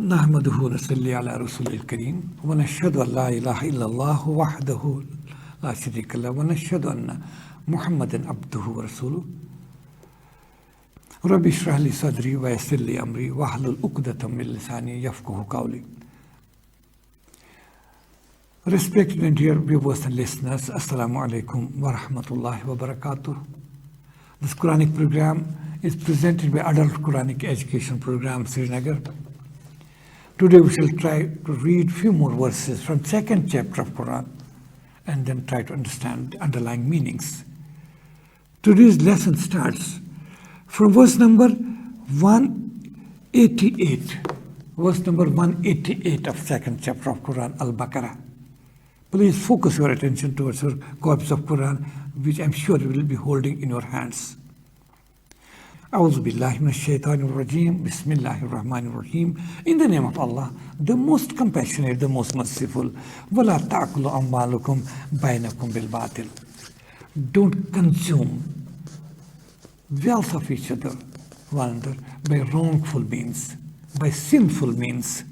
نحمده ونصلي على رسوله الكريم ونشهد أن لا إله إلا الله وحده لا شريك له ونشهد أن محمدا عبده ورسوله ربي اشرح لي صدري ويسر لي أمري واحلل عقدة من لساني يفقهوا قولي. Respected and dear viewers and listeners, Assalamu alaikum wa rahmatullahi wa barakatuh. This Quranic program is presented by Adult Quranic Education Program, Srinagar. Today we shall try to read few more verses from second chapter of Quran and then try to understand the underlying meanings. Today's lesson starts from verse number 188. Verse number 188 of second chapter of Quran, Al-Baqarah. Please focus your attention towards your copies of Quran, which I'm sure you will be holding in your hands. A'udhu billahi minash shaitanir rajim. Bismillahir rahmanir rahim. In the name of Allah, the most compassionate, the most merciful. Wala ta'kulu amwalukum bainakum bil batil. Don't consume wealth of each other, one another, by wrongful means, by sinful means.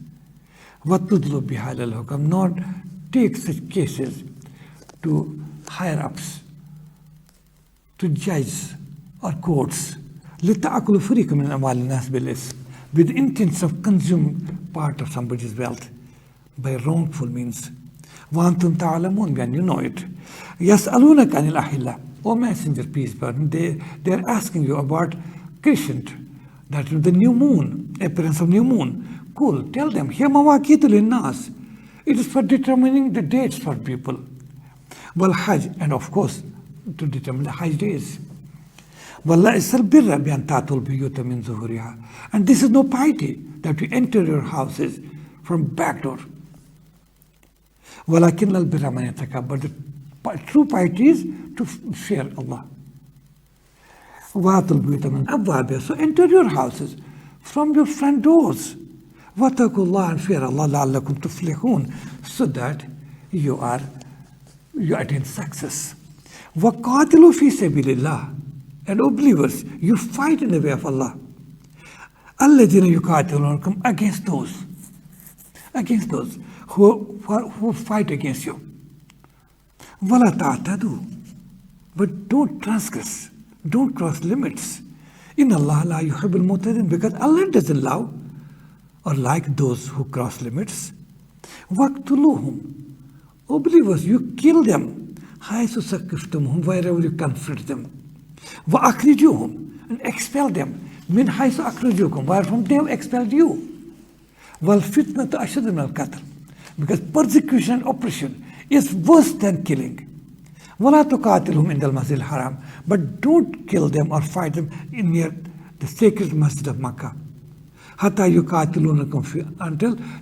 Watudlu bihal al-hukam. Not take such cases to higher ups, to judges or courts, with the intention of consuming part of somebody's wealth by wrongful means. When you know it. O Messenger, peace be upon him, they are asking you about Crescent, that is the new moon, appearance of new moon. Cool, tell them, it is for determining the dates for people. Well, Hajj, and of course, to determine the Hajj days. And this is no piety, that you enter your houses from back door. But the true piety is to fear Allah. So enter your houses from your front doors. And fear Allah so that you attain success. And O believers, you fight in the way of Allah. Against those who fight against you. But don't transgress, don't cross limits. Because Allah doesn't love or like those who cross limits. O believers, you kill them wherever you confront them. And expel them. Where from they have expelled you. Because persecution and oppression is worse than killing. But don't kill them or fight them near the sacred masjid of Makkah. Until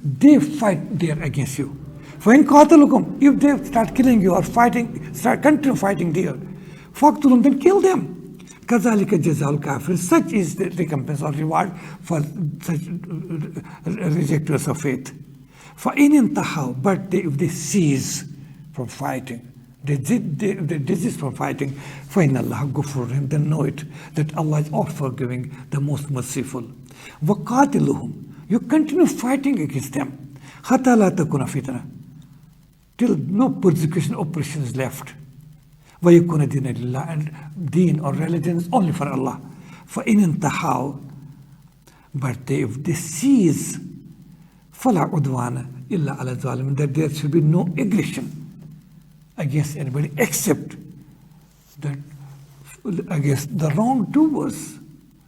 they fight there against you. If they start killing you or continue fighting there, then kill them. Such is the recompense or reward for such rejectors of faith. But if they cease from fighting, they desist from fighting, then know it that Allah is all forgiving, the most merciful. You continue fighting against them till no persecution, oppression is left. And deen or religion is only for Allah. But if they cease, that there should be no aggression against anybody except against the wrongdoers,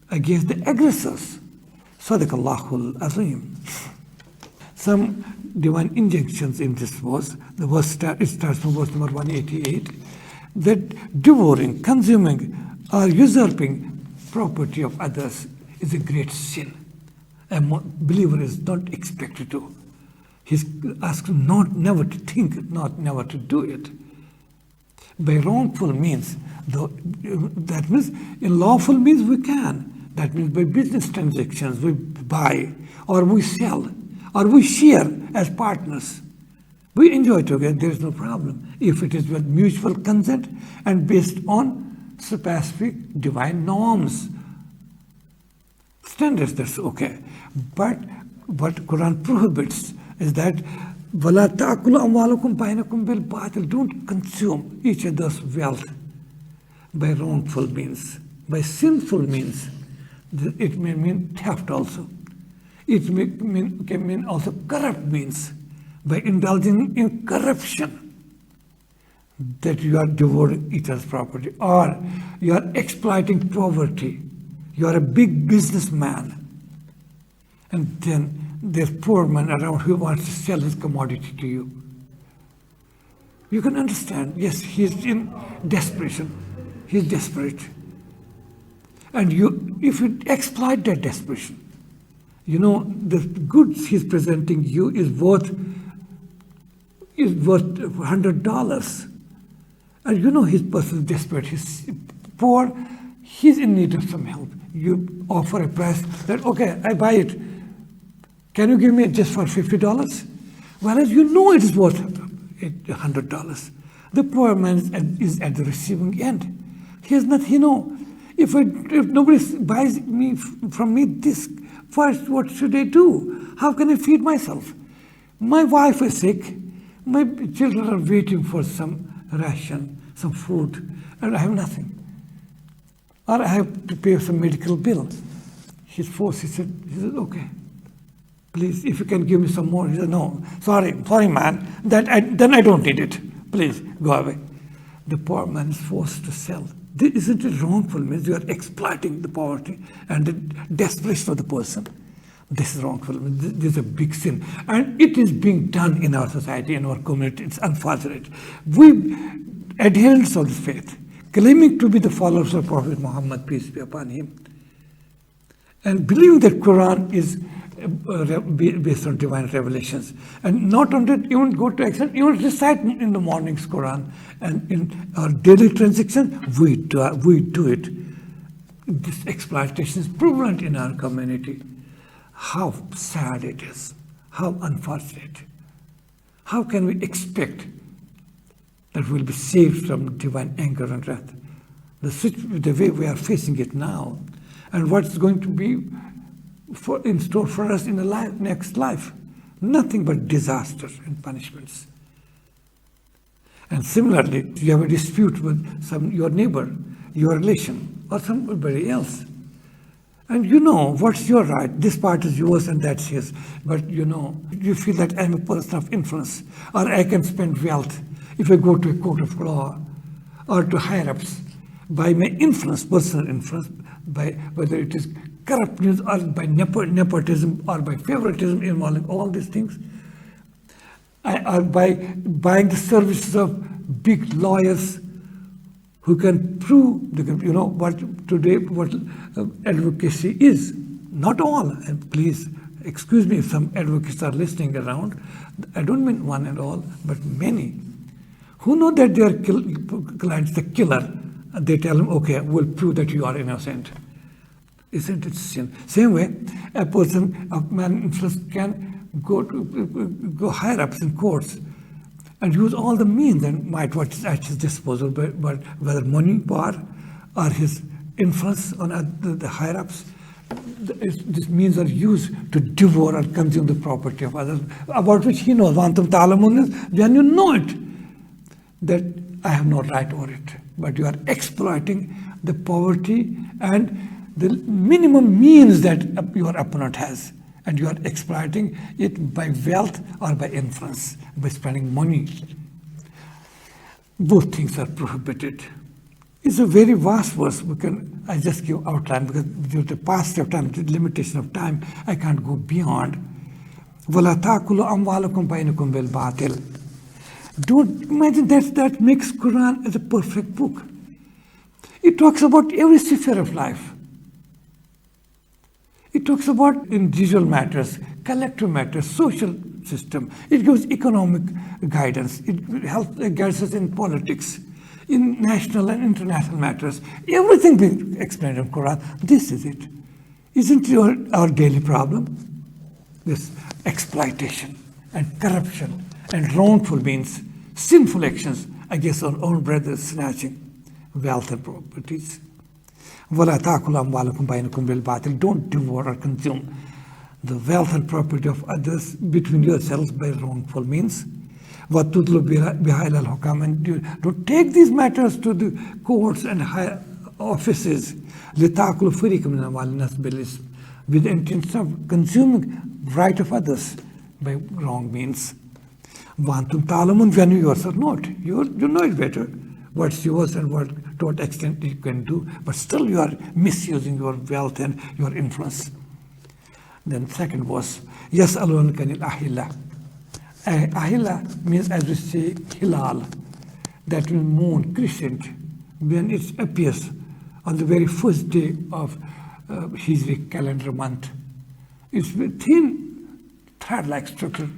against the aggressors. Sadaqallahul Azim. Some divine injunctions in this verse. The verse starts from verse number 188. That devouring, consuming, or usurping property of others is a great sin. A believer is not expected to. He's asked never to think, never to do it. By wrongful means, that means in lawful means we can. That means by business transactions we buy, or we sell, or we share as partners. We enjoy together, there is no problem. If it is with mutual consent and based on specific divine norms, standards, that's okay. But what Quran prohibits is that وَلَا تَأْكُلُوا أَمْوَالَكُمْ بَيْنَكُمْ بِالْبَاطِلِ. Don't consume each other's wealth by wrongful means, by sinful means. It may mean theft also. It can mean also corrupt means, by indulging in corruption, that you are devouring each other's property, or you are exploiting poverty. You are a big businessman, and then there's poor man around who wants to sell his commodity to you. You can understand, yes, he's in desperation. He's desperate. And if you exploit that desperation, the goods he's presenting you is worth $100. And his person is desperate, he's poor, he's in need of some help. You offer a price that, okay, I buy it. Can you give me it just for $50? Whereas it is worth $100. The poor man is at the receiving end. He has nothing, if nobody buys from me this, first, what should I do? How can I feed myself? My wife is sick. My children are waiting for some ration, some food, and I have nothing. Or I have to pay some medical bill. He said, okay, please, if you can give me some more. He said, no, sorry man, then I don't need it. Please, go away. The poor man is forced to sell. Isn't it wrongful? Means you are exploiting the poverty and the desperation of the person. This is wrongful. This is a big sin. And it is being done in our society, in our community. It's unfortunate. We, adherents of the faith, claiming to be the followers of Prophet Muhammad, peace be upon him, and believing that Quran is based on divine revelations, and not only even go to extent, even recite in the mornings Quran, and in our daily transactions, we do it. This exploitation is prevalent in our community. How sad it is, how unfortunate. How can we expect that we'll be saved from divine anger and wrath? The way we are facing it now, and what's going to be in store for us in the next life. Nothing but disaster and punishments. And similarly, you have a dispute with your neighbor, your relation, or somebody else. And what's your right. This part is yours and that's his. But you feel that I'm a person of influence, or I can spend wealth if I go to a court of law or to higher-ups by my influence, personal influence, by whether it is corrupt means or by nepotism or by favoritism involving all these things, or by buying the services of big lawyers who can prove, what advocacy is. Not all, and please excuse me if some advocates are listening around. I don't mean one and all, but many who know that their client's the killer. They tell him, okay, we'll prove that you are innocent. Isn't it sin? Same way, a person of man influence can go higher ups in courts and use all the means and might what's at his disposal, but whether money, power, or his influence on the higher ups, these means are used to devour or consume the property of others, about which he knows. Vantum talamun is when you know it, that I have no right over it, but you are exploiting the poverty and the minimum means that your opponent has, and you are exploiting it by wealth or by influence, by spending money. Both things are prohibited. It's a very vast verse. I just give outline because due to the paucity of time, the limitation of time, I can't go beyond. وَلَا تَأْكُلُوا أَمْوَالَكُمْ بَيْنَكُمْ بِالْبَاطِلِ. Don't imagine that makes Quran as a perfect book. It talks about every sphere of life. It talks about individual matters, collective matters, social system. It gives economic guidance. It helps guides us in politics, in national and international matters. Everything being explained in Quran. This is it. Isn't it our daily problem? This exploitation and corruption and wrongful means, sinful actions against our own brothers, snatching wealth and properties. وَلَا تَأْكُلُوا أَمْوَالَكُمْ بَيْنَكُمْ بِالْبَاطِلِ. Don't devour or consume the wealth and property of others between yourselves by wrongful means. وَتُدْلُ بِهَا إِلَى الْحُكَامِ, and don't take these matters to the courts and high offices. لِتَأْكُلُوا فَرِيقًا مِنْ أَمْوَالِ النَّاسِ بِالْإِثْمِ, with the intention of consuming right of others by wrong means. وَأَنْتُمْ تَعْلَمُونَ, when you yourself know it. You know it better, what's yours and what to what extent you can do, but still you are misusing your wealth and your influence. Then second was, يَسْأَلُونَكَ عَنِ الْأَحِلَّةِ. Ahila means, as we say, hilal, that means moon, crescent, when it appears on the very first day of Hijri calendar month. It's a thin thread-like structure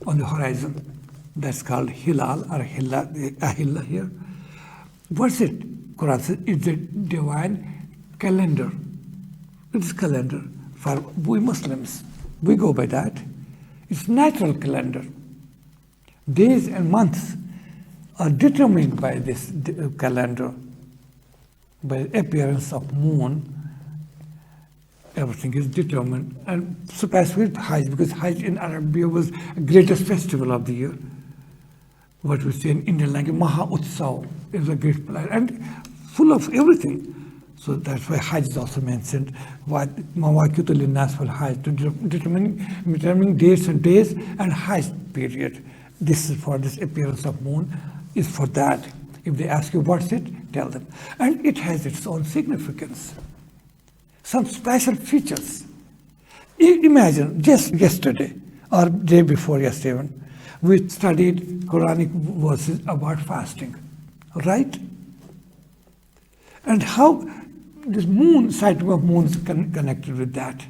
on the horizon. That's called hilal or ahilla here. What's it? Quran says it's a divine calendar. It's calendar for we Muslims. We go by that. It's natural calendar. Days and months are determined by this calendar, by the appearance of moon. Everything is determined, and especially with Hajj, because Hajj in Arabia was the greatest festival of the year. What we say in Indian language, Maha Utsav, is a great place and full of everything. So that's why Hajj is also mentioned. Mawaqitu linnas wal Hajj, to determining dates and days and Hajj period. This is for this appearance of moon, is for that. If they ask you what's it, tell them. And it has its own significance. Some special features. Imagine just yesterday or day before yesterday, we studied Quranic verses about fasting, right? And how this moon, sighting of moon is connected with that.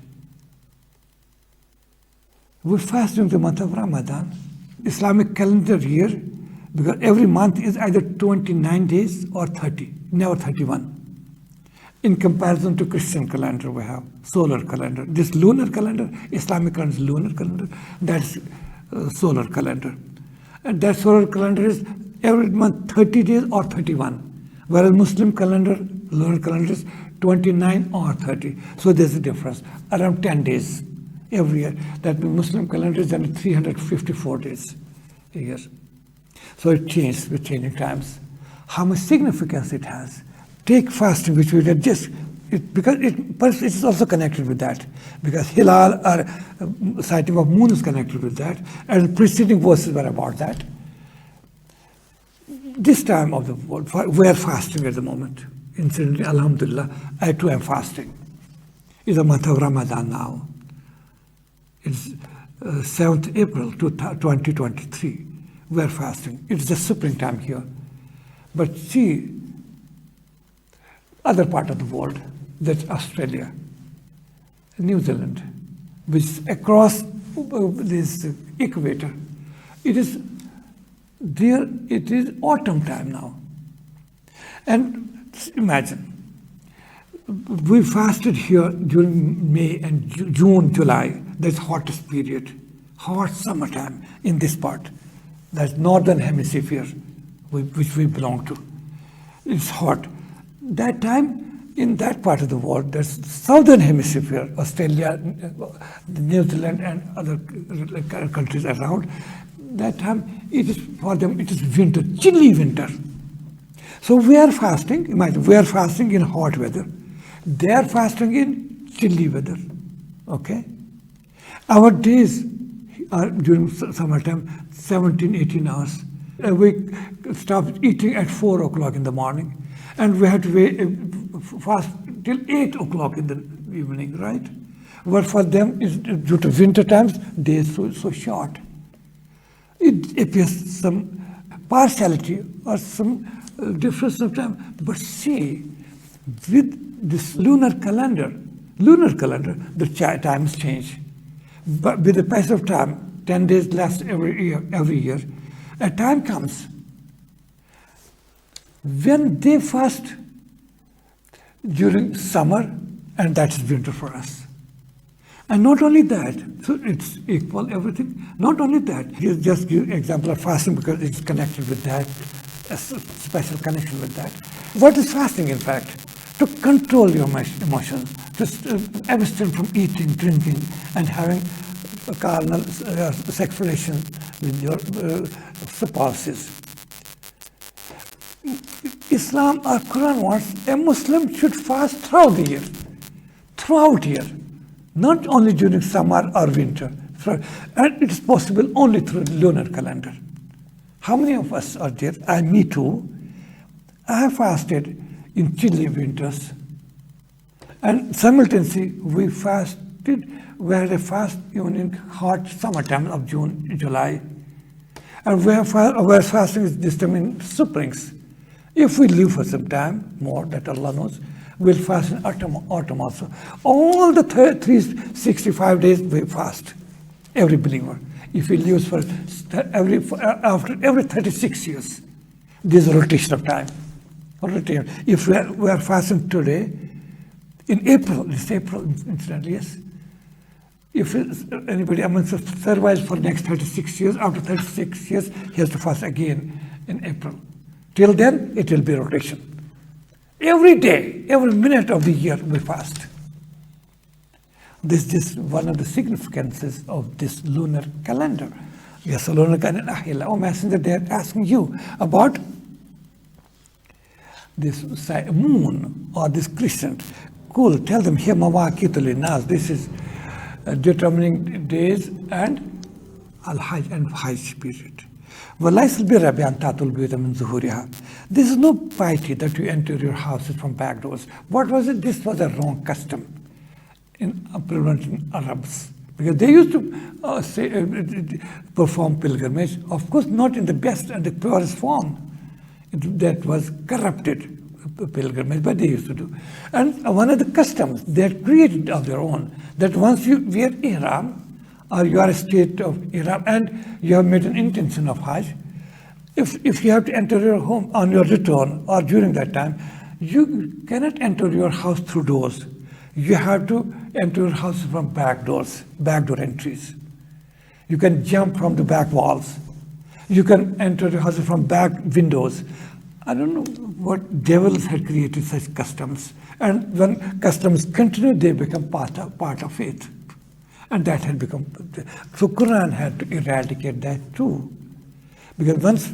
We're fasting the month of Ramadan, Islamic calendar year, because every month is either 29 days or 30, never 31. In comparison to Christian calendar, we have solar calendar. This lunar calendar, Islamic calendar is lunar calendar, that's solar calendar. And that solar calendar is every month 30 days or 31. Whereas Muslim calendar, lunar calendar is 29 or 30. So there's a difference, around 10 days every year. That means Muslim calendar is only 354 days a year. So it changed with changing times. How much significance it has. Take fasting, which we did because it is also connected with that. Because Hilal or sighting of moon is connected with that. And preceding verses were about that. This time of the world, we are fasting at the moment. Incidentally, Alhamdulillah, I too am fasting. It's the month of Ramadan now. It's 7th April 2023. We are fasting. It's the springtime here. But see, other part of the world, that's Australia, New Zealand, which is across this equator. It is there, it is autumn time now. And imagine, we fasted here during May and June, July, that's hottest period, hot summertime in this part, that's northern hemisphere, which we belong to. It's hot. That time, in that part of the world, that's southern hemisphere, Australia, New Zealand, and other countries around. That time, it is for them, it is winter, chilly winter. So we are fasting. Imagine, we are fasting in hot weather. They are fasting in chilly weather. Okay? Our days are during summertime 17, 18 hours. We stop eating at 4 o'clock in the morning. And we have to fast till 8 o'clock in the evening, right? But for them, due to winter times, days so short. It appears some partiality or some difference of time. But see, with this lunar calendar, the times change. But with the passage of time, 10 days less every year, a time comes when they fast during summer, and that's winter for us. And not only that, so it's equal, everything. Not only that, he'll just give example of fasting because it's connected with that, a special connection with that. What is fasting, in fact? To control your emotions, abstain from eating, drinking, and having carnal sex relations with your spouses. Islam or Quran wants a Muslim should fast throughout the year. Throughout year. Not only during summer or winter. And it is possible only through the lunar calendar. How many of us are there? Me too. I have fasted in chilly winters. And simultaneously, we had a fast even in hot summertime of June, July. And we're fasting this time in springs. If we live for some time more, that Allah knows, we'll fast in autumn also. All the 365 days we fast, every believer. If he lives for after every 36 years, this is a rotation of time. If we are fasting today, in April, it's April incidentally, yes. If anybody amongst us survives for the next 36 years, after 36 years, he has to fast again in April. Till then, it will be rotation. Every day, every minute of the year, we fast. This is one of the significances of this lunar calendar. Yes, lunar calendar. Oh, Messenger, they are asking you about this moon or this crescent. Cool, tell them here, this is determining days and Al-Hajj and Hajj period. This is no piety that you enter your houses from back doors. What was it? This was a wrong custom in prevalent Arabs. Because they used to perform pilgrimage, of course not in the best and the purest form. That was corrupted pilgrimage, but they used to do. And one of the customs they had created of their own, that once you wear ihram, or you are a state of ihram, and you have made an intention of Hajj, if you have to enter your home on your return or during that time, you cannot enter your house through doors. You have to enter your house from back doors, back door entries. You can jump from the back walls. You can enter your house from back windows. I don't know what devils had created such customs. And when customs continue, they become part of faith. And that had become, so Quran had to eradicate that too. Because once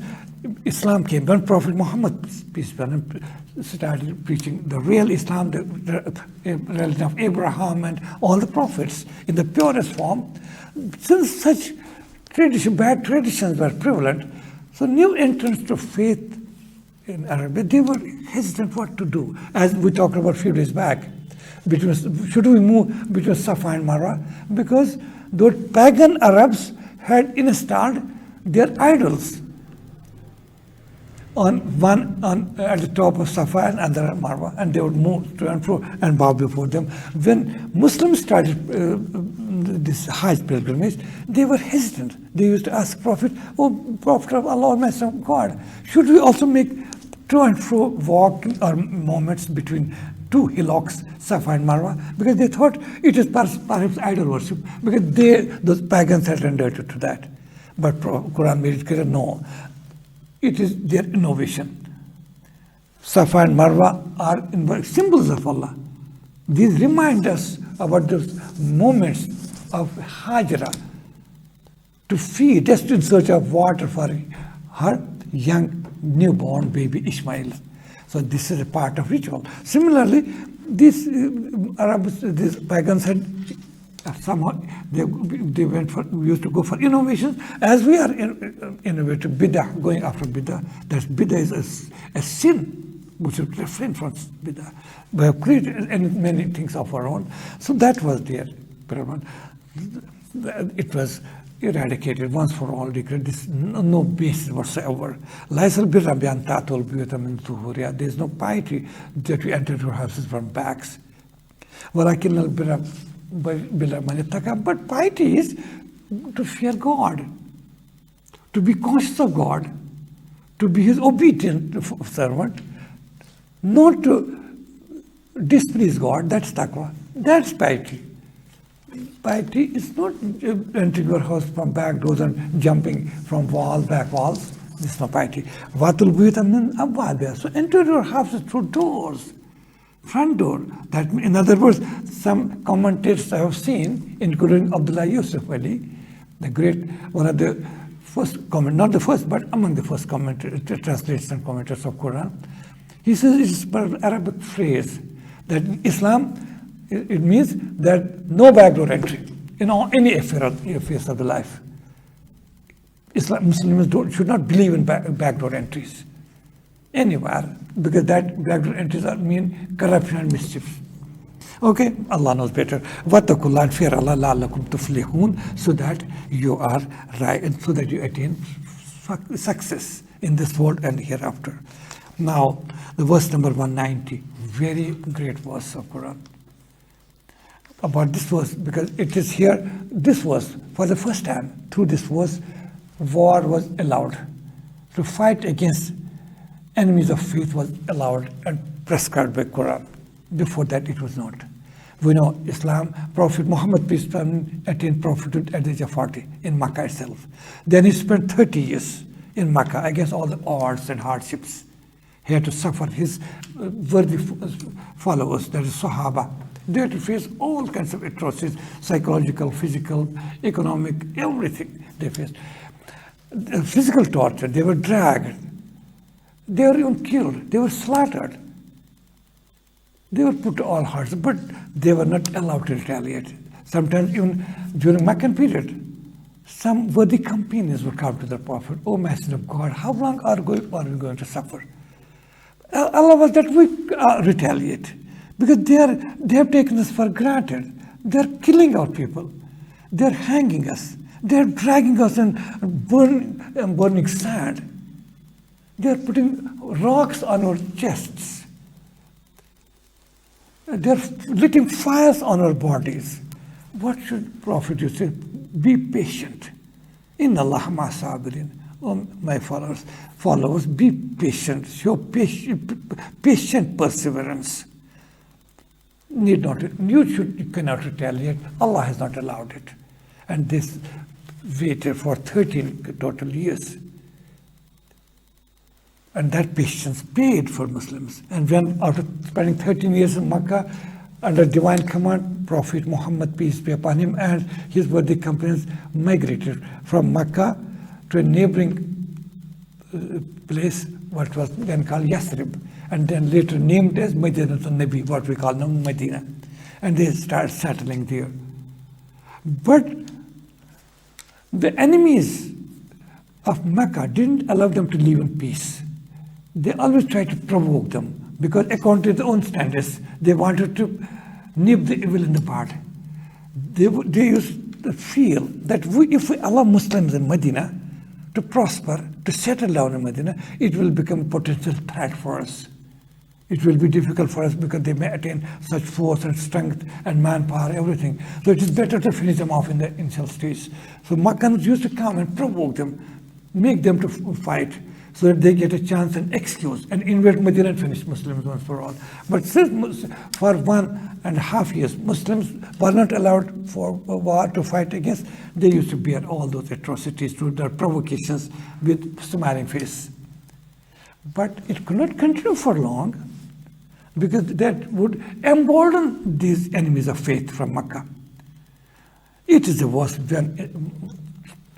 Islam came, when Prophet Muhammad, peace be upon him, started preaching the real Islam, the religion of Abraham and all the prophets in the purest form, since such bad traditions were prevalent, so new entrants to faith in Arabia, they were hesitant what to do. As we talked about a few days back, should we move between Safa and Marwa? Because those pagan Arabs had installed their idols at the top of Safa and under Marwa, and they would move to and fro and bow before them. When Muslims started this Hajj pilgrimage, they were hesitant. They used to ask Prophet, "Oh, Prophet of Allah, Messenger of God, should we also make to and fro walk or moments between two hillocks, Safa and Marwa?" Because they thought it is perhaps idol worship, because those pagans had rendered to that. But Quran made it clear, no, it is their innovation. Safa and Marwa are symbols of Allah. These remind us about those moments of Hajra to feed, just in search of water for her young newborn baby Ishmael. So this is a part of ritual. Similarly, these Arabs, these pagans had somehow they used to go for innovations, as we are innovative bid'ah, going after bid'ah. That bid'ah is a sin. We should refrain from bid'ah. We have created many things of our own. So that was there. It was eradicated once for all. There's no basis whatsoever. There is no piety that we enter your houses from backs. But piety is to fear God, to be conscious of God, to be His obedient servant, not to displease God. That's taqwa. That's piety. Piety is not entering your house from back doors and jumping from back walls. This is not piety. So enter your houses through doors. Front door. That, in other words, some commentators I have seen, including Abdullah Yusuf Ali, the great, one of the first not the first, but among the first translators and commentators of Quran. He says it's an Arabic phrase that in Islam, it means that no backdoor entry in any affairs of the life. Muslims should not believe in backdoor entries anywhere, because that backdoor entries mean corruption and mischief. Okay, Allah knows better. Wattaqullah, and fear Allah, la'allakum tuflihun, so that you are right, and so that you attain success in this world and hereafter. Now, the verse number 190, very great verse of Quran. About this verse, because it is here, this verse, for the first time, through this verse, war was allowed. To fight against enemies of faith was allowed and prescribed by Quran. Before that, it was not. We know Islam, Prophet Muhammad, peace be upon him, attained prophethood at the age of 40 in Makkah itself. Then he spent 30 years in Makkah against all the odds and hardships. He had to suffer. His worthy followers, that is Sahaba, they had to face all kinds of atrocities, psychological, physical, economic, everything they faced. Physical torture, they were dragged. They were even killed. They were slaughtered. They were put to all hearts, but they were not allowed to retaliate. Sometimes even during Meccan period, some worthy companions would come to the Prophet, "O Messenger of God, how long are we going to suffer?" Allah was that we retaliate, because they have taken us for granted. They are killing our people. They are hanging us. They are dragging us and burning sand. They are putting rocks on our chests. They are lighting fires on our bodies. What should Prophet you say? Be patient. Inna Allah ma sabirin. Oh, my followers, be patient. Show patient perseverance. You cannot retaliate. Allah has not allowed it. And this waited for 13 total years. And that patience paid for Muslims. And when, after spending 13 years in Makkah, under divine command, Prophet Muhammad, peace be upon him, and his worthy companions migrated from Makkah to a neighboring place, what was then called Yathrib, and then later named as Madinatul Nabi, what we call now Medina. And they started settling there. But the enemies of Mecca didn't allow them to live in peace. They always tried to provoke them, because according to their own standards, they wanted to nip the evil in the bud. They used to feel that if we allow Muslims in Medina to prosper, to settle down in Medina, it will become a potential threat for us. It will be difficult for us because they may attain such force and strength and manpower, everything. So it is better to finish them off in the initial stage. So Makkans used to come and provoke them, make them to fight, so that they get a chance and excuse and invade Medina and finish Muslims once for all. But since for 1.5 years, Muslims were not allowed for war to fight against, they used to bear all those atrocities through their provocations with smiling face. But it could not continue for long, because that would embolden these enemies of faith from Makkah. It is the worst when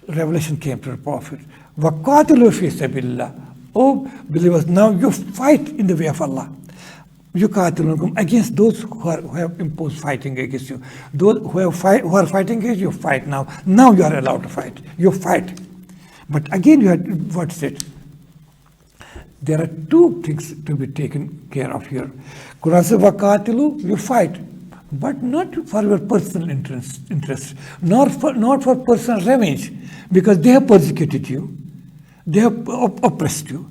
revelation came to the Prophet. وَقَاتِلُوا فِي سَبِيلِ اللَّهِ. Oh believers, now you fight in the way of Allah. يُقَاتِلُونَكُمْ, against those who have imposed fighting against you. Those who are fighting against you, fight now. Now you are allowed to fight. You fight. But again, you had, what's it? There are two things to be taken care of here. Quran says, وَقَاتِلُوا, you fight. But not for your personal interest, not for personal revenge, because they have persecuted you, they have oppressed you,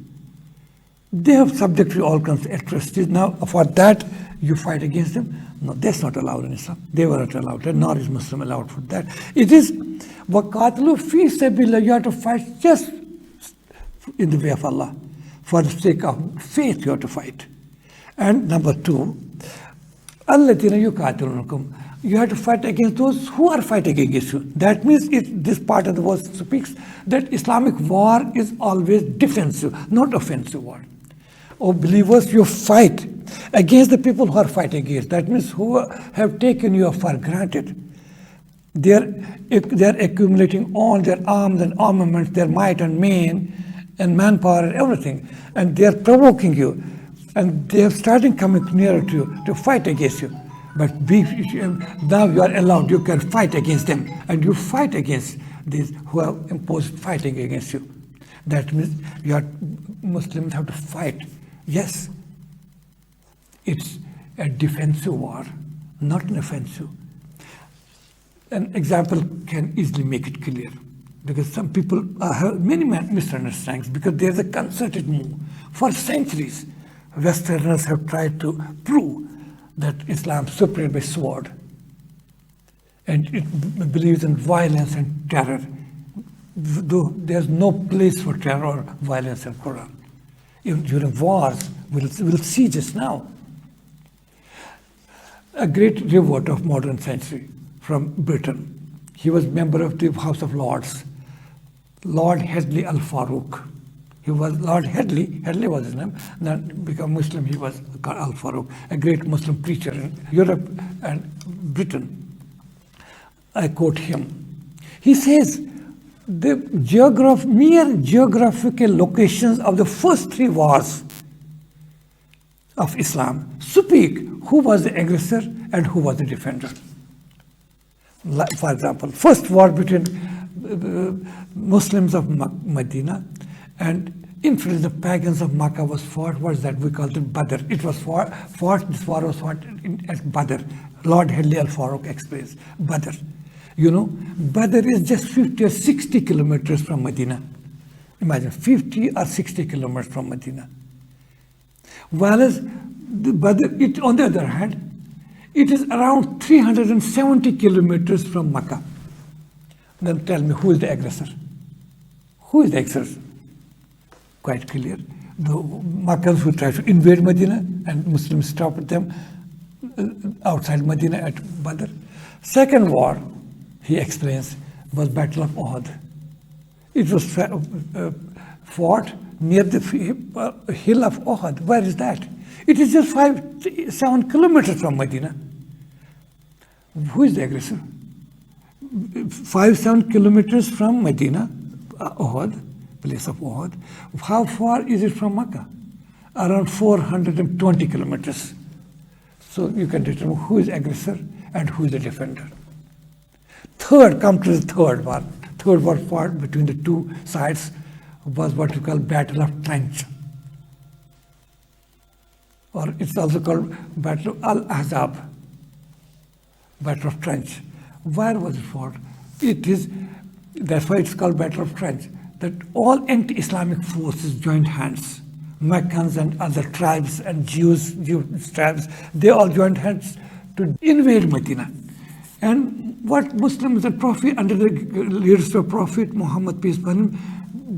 they have subjected you all kinds of atrocities. Now, for that, you fight against them? No, that's not allowed in Islam. They were not allowed, nor is Muslim allowed for that. It is وَقَاتِلُوا فِي سَبِيلِ اللَّهِ. You have to fight just in the way of Allah. For the sake of faith, you have to fight. And number two, الَّذِينَ يُقَاتِلُونَكُمْ. You have to fight against those who are fighting against you. That means this part of the verse speaks that Islamic war is always defensive, not offensive war. O believers, you fight against the people who are fighting against. That means who have taken you for granted. They are accumulating all their arms and armaments, their might and main and manpower and everything. And they are provoking you. And they are starting coming nearer to you to fight against you. But now you are allowed, you can fight against them. And you fight against these who have imposed fighting against you. That means Muslims have to fight. Yes, it's a defensive war, not an offensive. An example can easily make it clear, because some people have many misunderstandings because there's a concerted move. For centuries, Westerners have tried to prove that Islam is superior by sword, and it believes in violence and terror, though there's no place for terror or violence in Quran. Even during wars, we'll see just now. A great revolt of modern century from Britain. He was member of the House of Lords, Lord Hedley Al-Farouk. He was Lord Hedley was his name, then become Muslim, he was called Al-Farouk, a great Muslim preacher in Europe and Britain. I quote him. He says, the mere geographical locations of the first three wars of Islam speak who was the aggressor and who was the defender. For example, first war between Muslims of Medina and infidels, the pagans of Makkah was fought. What is that? We call it Badr. It was fought. This war was fought at Badr. Lord Hedley Al-Farouk explains Badr. You know, Badr is just 50 or 60 kilometers from Medina. Imagine 50 or 60 kilometers from Medina. Whereas Badr, on the other hand, it is around 370 kilometers from Makkah. Then tell me, who is the aggressor? Who is the aggressor? Quite clear. The Makkans who tried to invade Medina and Muslims stopped them outside Medina at Badr. Second war, he explains, was Battle of Uhud. It was fought near the hill of Uhud. Where is that? It is just 7 kilometers from Medina. Who is the aggressor? 7 kilometers from Medina, Uhud, place of Uhud. How far is it from Makkah? Around 420 kilometers. So you can determine who is aggressor and who is the defender. Third, come to the third war. Third war fought between the two sides was what we call Battle of Trench. Or it's also called Battle of Al-Ahzab, Battle of Trench. Where was it fought? That's why it's called Battle of Trench. That all anti-Islamic forces joined hands. Meccans and other tribes and Jewish tribes, they all joined hands to invade Medina. And what Muslims, the Prophet, under the leadership of Prophet Muhammad, peace be upon him,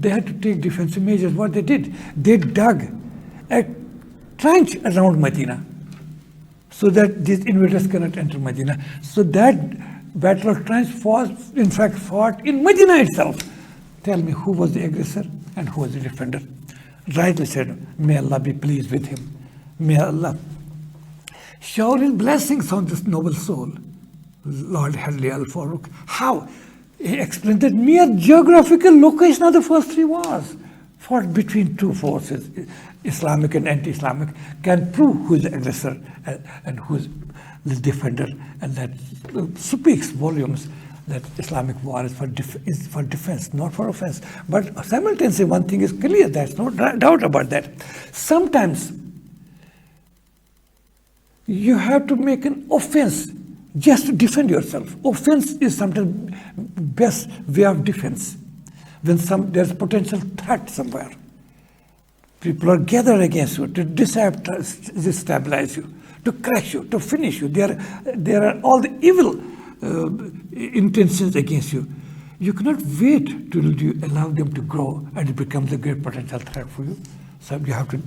they had to take defensive measures. What they did, they dug a trench around Medina so that these invaders cannot enter Medina. So that Battle of Trench was, in fact, fought in Medina itself. Tell me, who was the aggressor and who was the defender? Rightly said, may Allah be pleased with him. May Allah shower his blessings on this noble soul, Lord Hedley Al-Farouk. How? He explained that mere geographical location of the first three wars fought between two forces, Islamic and anti-Islamic, can prove who is the aggressor and who is the defender. And that speaks volumes that Islamic war is for defense, not for offense. But simultaneously, one thing is clear, there's no doubt about that. Sometimes you have to make an offense just to defend yourself. Offense is sometimes best way of defense. When there's potential threat somewhere, people are gathered against you to destabilize you, to crush you, to finish you. There are all the evil intentions against you. You cannot wait till you allow them to grow and it becomes a great potential threat for you. So you have to.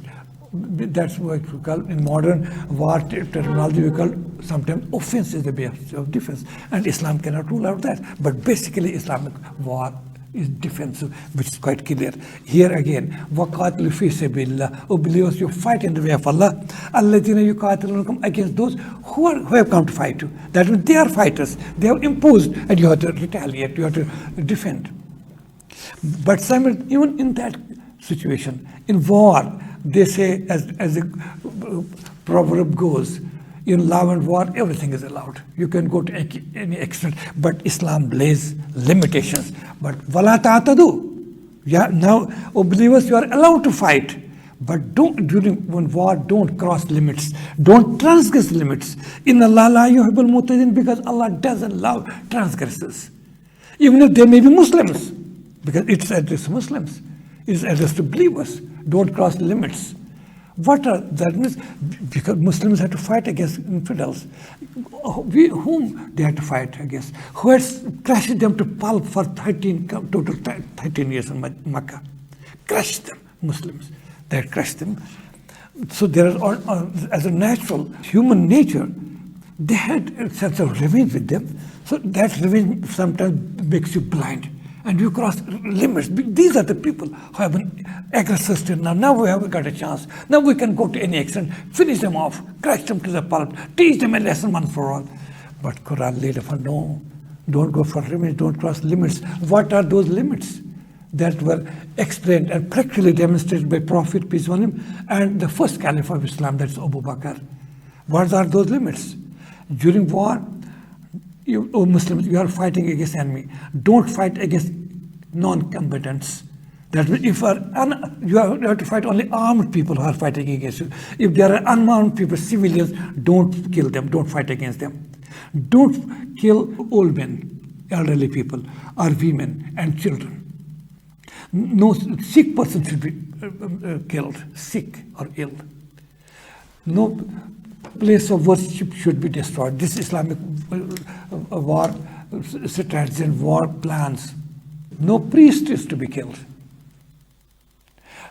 That's what we call, in modern war terminology, we call sometimes offense is the way of defense. And Islam cannot rule out that. But basically, Islamic war is defensive, which is quite clear. Here again, وَقَاتِلُوا فِي سَبِيلِ اللَّهِ. O believers, you fight in the way of Allah. الَّذِينَ يُقَاتِلُونَكُمْ, against those who have come to fight you. That means they are fighters. They have imposed, and you have to retaliate, you have to defend. But even in that situation, in war, they say, as the proverb goes, in love and war, everything is allowed. You can go to any extent, but Islam lays limitations. But wala ta'tadu. Yeah, now, O believers, you are allowed to fight, but during war, don't cross limits. Don't transgress limits. Inna Allah la yuhibbul mu'tadin, because Allah doesn't love transgressors. Even if they may be Muslims, because it's addressed to Muslims. It's addressed to believers. Don't cross limits. That means? Because Muslims have to fight against infidels. Whom they have to fight against? Who has crushed them to pulp for 13 years in Makkah? Crushed them, Muslims. They had crushed them. So there are, as a natural human nature, they had a sense of revenge with them. So that revenge sometimes makes you blind. And you cross limits. These are the people who have been aggressors till now. Now we have got a chance. Now we can go to any extent, finish them off, crush them to the pulp, teach them a lesson once for all. But Quran laid upon, no, don't go for limits, don't cross limits. What are those limits that were explained and practically demonstrated by Prophet, peace on him, and the first Caliph of Islam, that's Abu Bakr? What are those limits? During war, you, O Muslims, you are fighting against enemy. Don't fight against non-combatants. That means if you have to fight only armed people who are fighting against you. If there are unarmed people, civilians, don't kill them. Don't fight against them. Don't kill old men, elderly people, or women and children. No sick person should be killed, sick or ill. No place of worship should be destroyed. This Islamic war strategy and war plans. No priest is to be killed.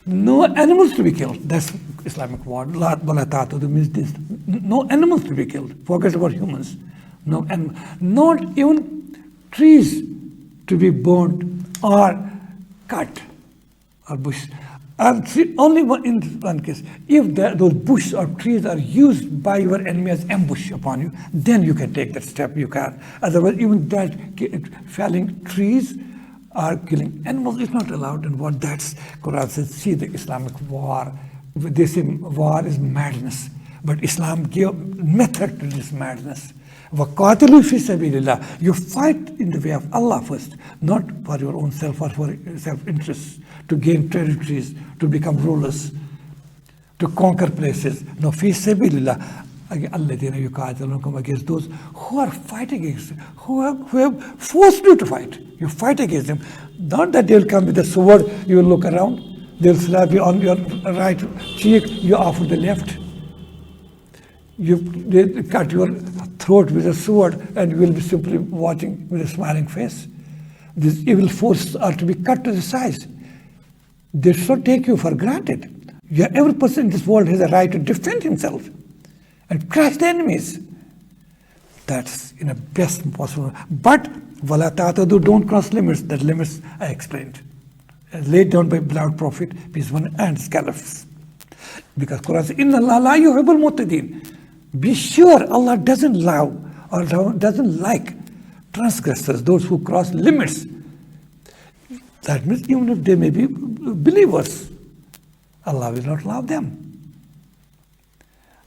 No animals to be killed. That's Islamic war. Means this. No animals to be killed. Forget about humans. No animal. Not even trees to be burned or cut or bush. And only in one case, if those bushes or trees are used by your enemy as ambush upon you, then you can take that step. You can. Otherwise, even that felling trees or killing animals is not allowed. And what that's Quran says, see the Islamic war. They say war is madness, but Islam gave method to this madness. وَقَاتِلُوا فِي سَبِيلِ اللَّهِ. You fight in the way of Allah first, not for your own self or for self-interest, to gain territories, to become rulers, to conquer places. No, فِي سَبِيلِ اللَّهِ. الَّذِينَ يُقَاتِلُونَكُمْ, against those who are fighting against you, who have forced you to fight. You fight against them. Not that they'll come with a sword, you will look around, they'll slap you on your right cheek, you offer the left. They cut your throat with a sword, and you will be simply watching with a smiling face. These evil forces are to be cut to the size. They should take you for granted. Every person in this world has a right to defend himself and crush the enemies. That's in the best possible. But wala ta'tadu, don't cross limits. That limits I explained, laid down by beloved Prophet, peace upon him, and his caliphs. Because Quran says, Inna Allah la yuhibbul mu'tadin. Be sure Allah doesn't love or doesn't like transgressors, those who cross limits. That means even if they may be believers, Allah will not love them.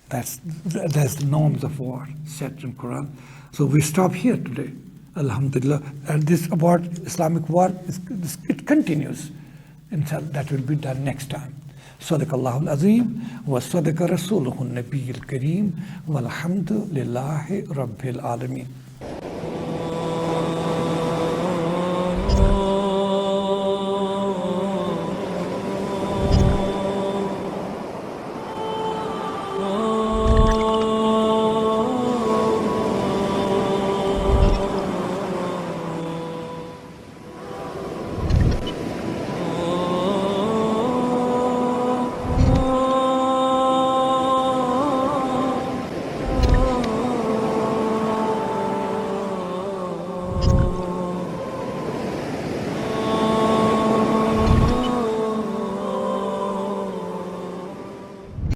That's the norms of war set in Quran. So we stop here today, Alhamdulillah. And this about Islamic war, it continues. Inshallah, that will be done next time. صدق الله العظيم وصدق رسوله النبي الكريم والحمد لله رب العالمين.